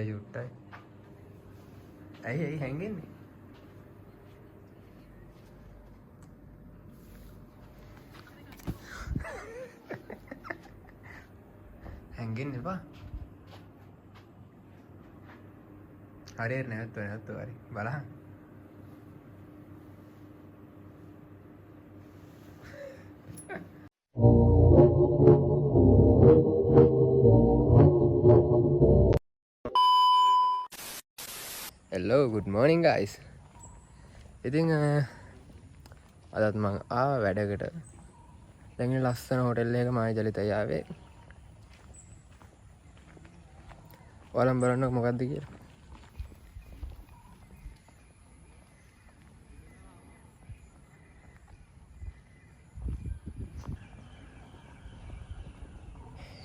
යුට්ටයි. ඇයි හැංගෙන්නේ? හැංගෙන්න එපා. හරියට නැවත්තු හරි බලහන්. Hello, good morning guys. ඉතින් අදත් මං ආවා වැඩකට. දැන් ලස්සන හොටෙල් එකක මායි ජලිතයි ආවේ. ඔයාලම බලන්න මොකද්ද කියලා.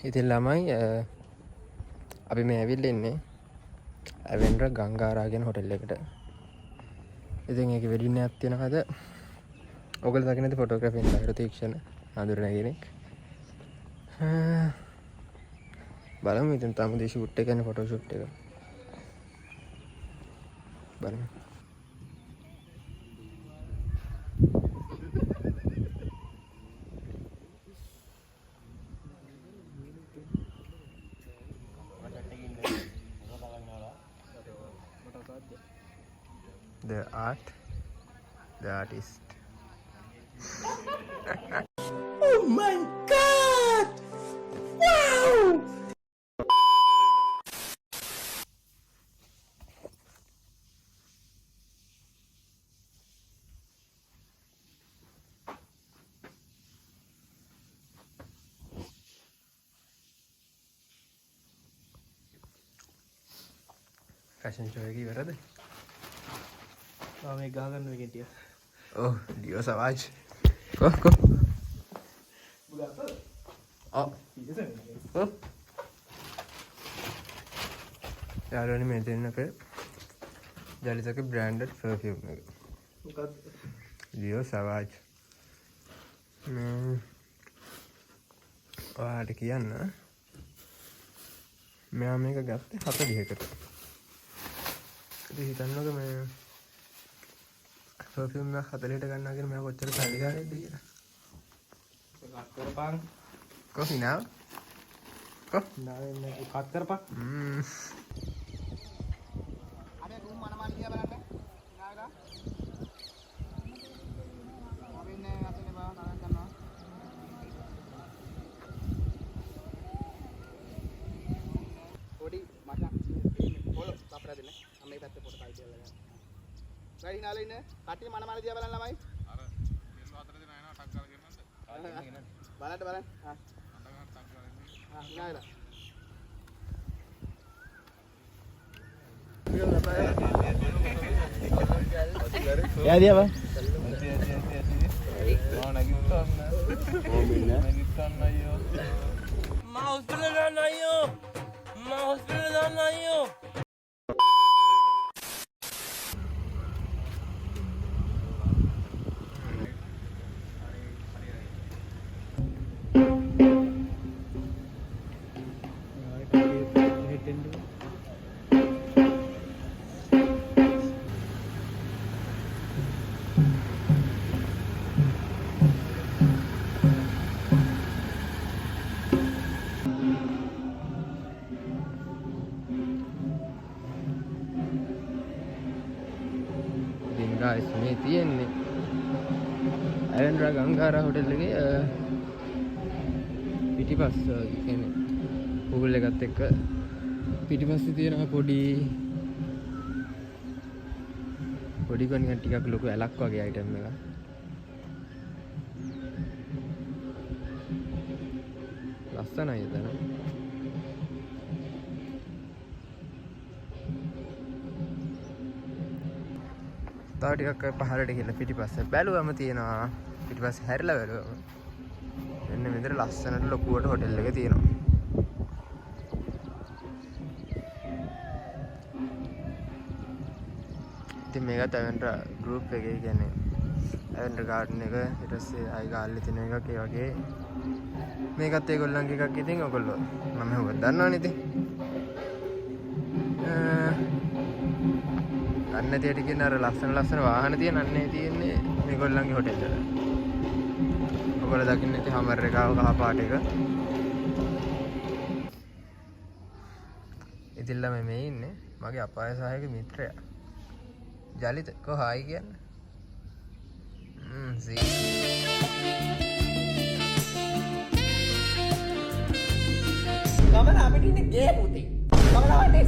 ඉතින් ළමයි අපි මේ ඇවිල්ලා ඉන්නේ ඇවෙන්ඩ්‍ර ගංගාරා කියන හොටෙල් එකට. ඉතින් ඒකේ වෙඩින් එකක් තියෙනවා අද. ඔයගොල්ලෝ දකින්න ඇති ෆොටෝග්‍රැෆි ඉන්ලා තීක්ෂණ හඳුරන කෙනෙක්. බලමු ඉතින් තාම ෂූට් එක යන ෆොටෝ ෂූට් එක. බලමු. The artist. Oh my god! Wow! Fashion show එක ඉවරද? මේ ගහගන්න එකෙන් ටික. Oh, Dio Savage. Go. Oh. යාළුවනේ මේ දෙන්න අපේ ජලිතගේ බ්‍රෑන්ඩඩ් පර්ෆියුම් එක. මොකක්ද? Dio Savage. ඔයාලට කියන්න මෙයා මේක ගත්තේ 40කට. ඉතින් හිතන්නකෝ මේ පර්ෆියුම් එක 40ට ගන්නවා කියන මෙයා කොච්චර සල්ලිකාරයක්ද කියලා. කත් කරපන්. කොහොම නාව? නාවෙන්නේ කත් කරපන්. අනේ රූම් මනමාලි දිහා බලන්න. නාවලා. ආවෙන්නේ අතේ බා නාවෙන් කරනවා. පොඩි මචං පොළො අපරා දෙන්න. මම මේ පැත්තේ පොඩ කයි කියලා ගන්න. වැඩි නාලා ඉන්න. කට්ටිය මනමාලි දිහා බලන්න ළමයි. අර මෙල්ල අතර දෙන අයනවා ටක් ගාලා ගෙන්නන්නද? බලන්න. අඬ ගන්න ටක් ගාලා එන්න. නායලා. යා දියා බං. නැගිට්ටන්න අයියෝ. මා හොස්පිටල් දාන්න අයියෝ. guys මේ තියෙන්නේ ඇවෙන්ඩ්‍රා ගංගාරා හොටෙල් එකේ පිටිපස්ස කියන්නේ පූල් එකත් එක්ක පිටිපස්සේ තියෙන පොඩි කොනියක් ටිකක් ලොකු ඇලක් වගේ අයිටම් එකක්. ලස්සනයි එතන. තව ටිකක් පහළට ගිහලා පිටිපස්සේ බැලුවම තියෙනවා. පිටිපස්සේ හැරිලා බැලුවම එන්න මෙතන ලස්සනට ලොකුවට හොටෙල් එක තියෙනවා. ඉතින් මේකත් ඇවෙන්ඩ්‍රා ගෲප් එකේ කියන්නේ ඇවෙන්ඩ්‍රා ගාඩන් එක ඊට පස්සේ ආයි ගාල්ලේ තියෙන එකක් ඒ වගේ මේකත් ඒගොල්ලන්ගේ එකක්. ඉතින් ඔයගොල්ලෝ මම හුඟක් දන්නවනේ ඉතින් අන්න තියට කියන අර ලස්සන වාහන තියෙන අන්නේ තියෙන්නේ මේගොල්ලන්ගේ හොටෙල් වල. ඔයගොල්ලෝ දකින්න ඇති හමර් එක කහ පාට එක. ඉතින් ළමයි මේ ඉන්නේ මගේ අපාය සහායක මිත්‍රයා. ජලිත කො හායි කියන්නේ. සී. ගමන අපිට ඉන්නේ ගේ පුතේ. ගමන වටේ.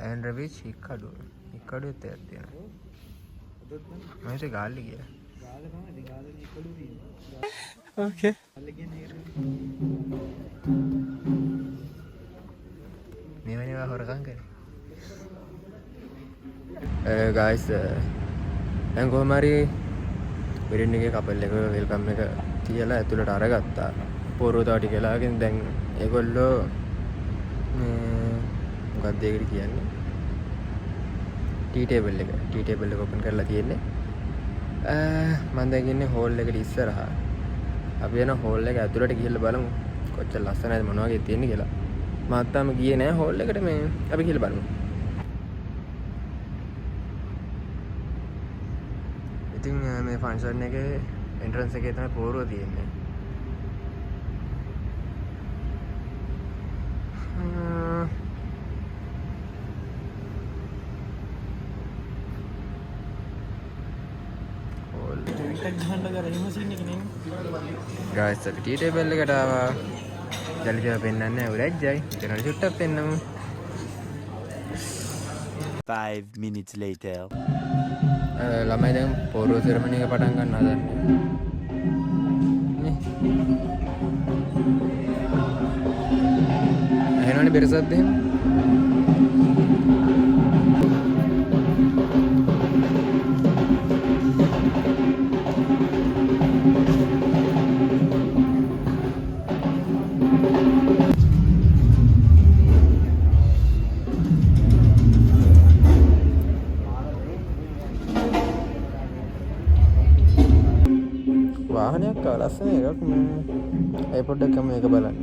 ඇන්ඩ්‍ර බීච් හික්කඩුව හික්කඩුවත් එකක් තියෙනවා. මම හිතුවේ ගාල්ලි කියලා. ඕකේ. මෙවැනි ඒවා හොරකම් කරේ. ගයිස් දැන් කොහොම හරි වෙරින් එකේ කපල් එක වෙල්කම් එක තියලා ඇතුළට අරගත්තා. පොරෝ තව ටික වෙලාවකින් දැන් ඒගොල්ලෝ මොකක්ද ඒකට කියන්නේ? ටී ටේබල් එක ඕපන් කරලා තියෙන්නේ. මම දැන් ඉන්නේ හෝල් එකට ඉස්සරහා. අපි යන හෝල් එක ඇතුළට ගිහිල්ලා බලමු කොච්චර ලස්සනයිද මොන වගේ තියෙන්නේ කියලා. මම තාම ගියේ නෑ හෝල් එකට. මේ අපි ගිහිල්ලා බලමු. ඉතින් මේ ෆන්ක්ෂන් එකේ එන්ට්‍රන්ස් එකේ තමයි පෝරුව තියෙන්නේ. ගායිස් අපි ටී ටේබල් එකට ආවා. ජලිතව පෙන්නන්නේ නැහැ උරැජ්ජයි. ඒකනට චුට්ටක් පෙන්නමු. 5 minutes later. ළමයි දැන් පෝරුව සෙරමනි එක පටන් ගන්න හදන්නේ. නේ. එහෙනවනේ බෙරසද්ද එහෙම. වාහනයක් ලස්සන එකක් මේ ඒ පොඩ්ඩක් මේක බලන්න.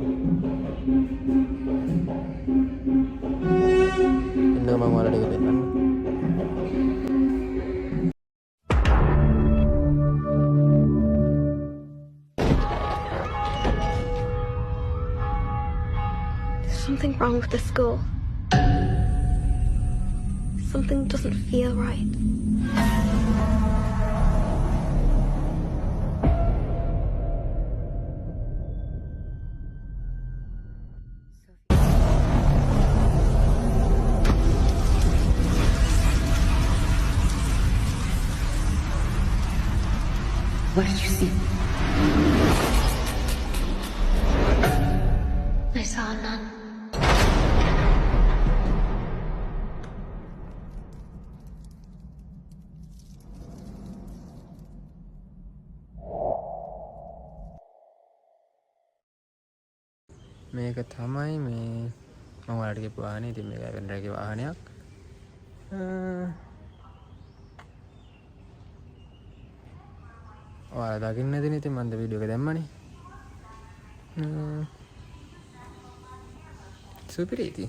ඉන්න මම ඔයාලට ඒක දෙන්නම්. There's something wrong with the school. Something doesn't feel right. What did you see? I saw none. මේක තමයි මේ මම ඔයාලට කියපු වාහනේ. ඉතින් මේක වෙනරගේ වාහනයක්. ඔයාලා දකින්න නැතිනේ. ඉතින් මම වීඩියෝ එක දැම්මනේ. සුපිරිති.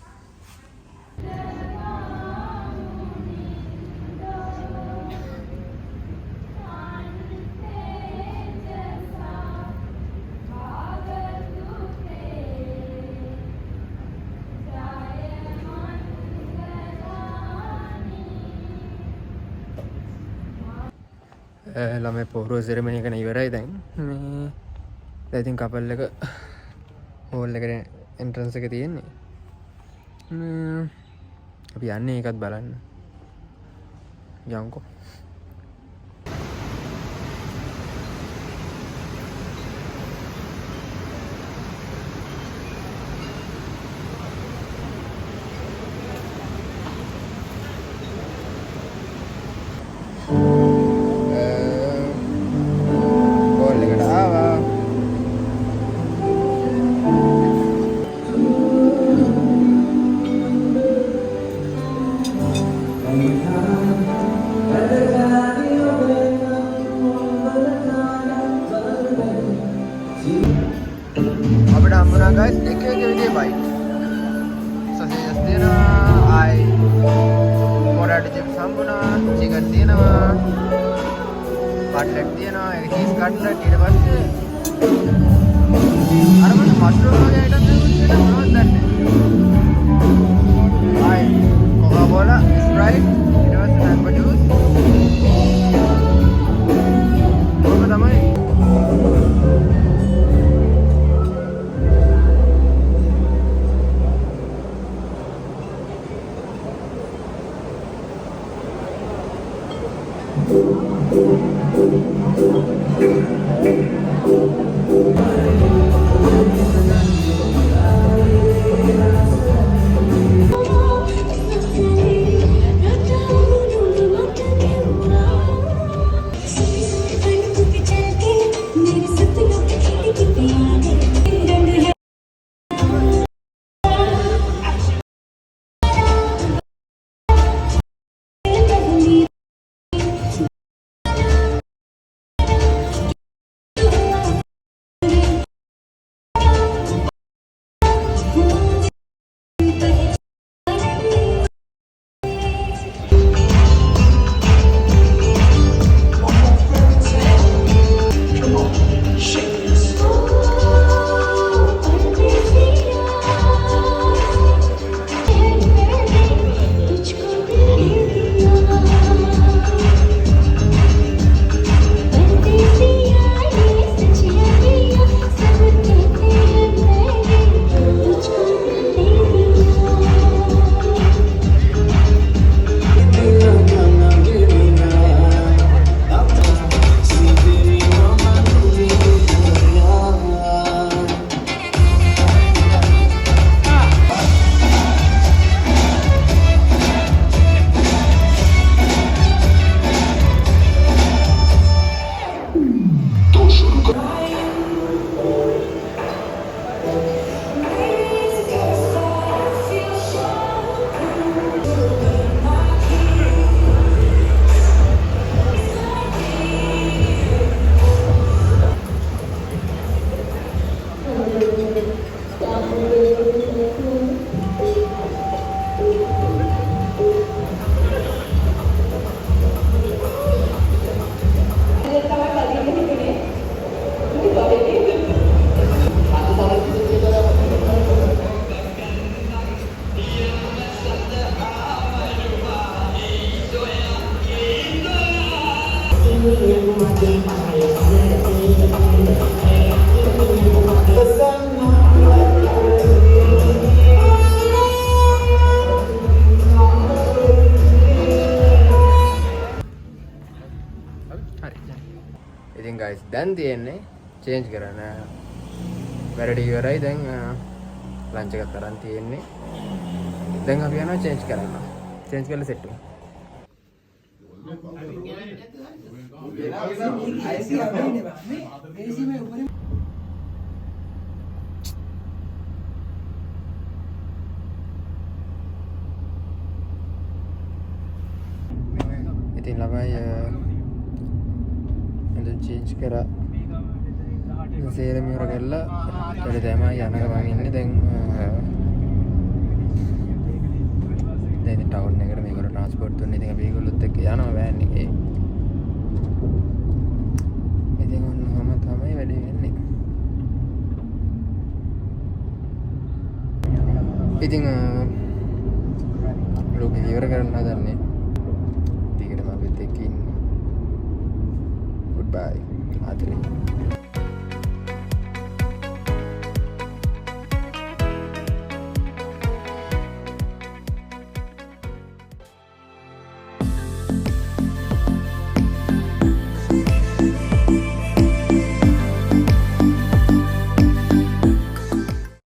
ළමයි පොරෝ සෙරමනි එක ඉවරයි දැන්. මේ දැන් ඉතින් කපල් එක හෝල් එකට එන්ට්‍රන්ස් එක තියෙන්නේ. අපි යන්නේ ඒකත් බලන්න. යමුකෝ. Amen. එක විදිහේ බයිට්. සසේජස් තියෙනවා, ආයි පොටැටෝ චිප්ස් හම්බුණා, චිකන් තියෙනවා, කට්ලට් තියෙනවා, ඒක චීස් කට්ලට්. ඊට පස්සේ අර මම මෂ්රූම් වගේ අයිටම් එකක් තියෙනවා මොනවද දන්නේ. ආයි කොකාකෝලා, ස්ප්‍රයිට්, ඊට පස්සේ මැංගෝ ජූස්. ඕක තමයි. ඉතින් guys දැන් තියෙන්නේ චේන්ජ් කරන්න. වැඩ ඉවරයි. දැන් ලන්ච් එකක් කරන් තියෙන්නේ. දැන් අපි යනවා චේන්ජ් කරන්න. චේන්ජ් කරලා සෙට් වෙමු. ඉතින් ළමයි චේන්ජ් කරා සේරම ඉවර කරලා ඊට තමයි යන ගමන් ඉන්නේ. දැන් ටවුන් එකට මේගොල්ලෝ ට්‍රාන්ස්පෝර්ට් දුන්නේ. ඉතින් අපි ඒගොල්ලොත් එක්ක යනවා වෑන් එකේ. ඉතින් ඔන්නම තමයි වැඩේ වෙන්නේ. ඉතින් ලෝකෙ ඉවර කරන්න හදන්නේ. ටිකටම අපිත් එක්ක ඉන්න. Goodbye. Adri.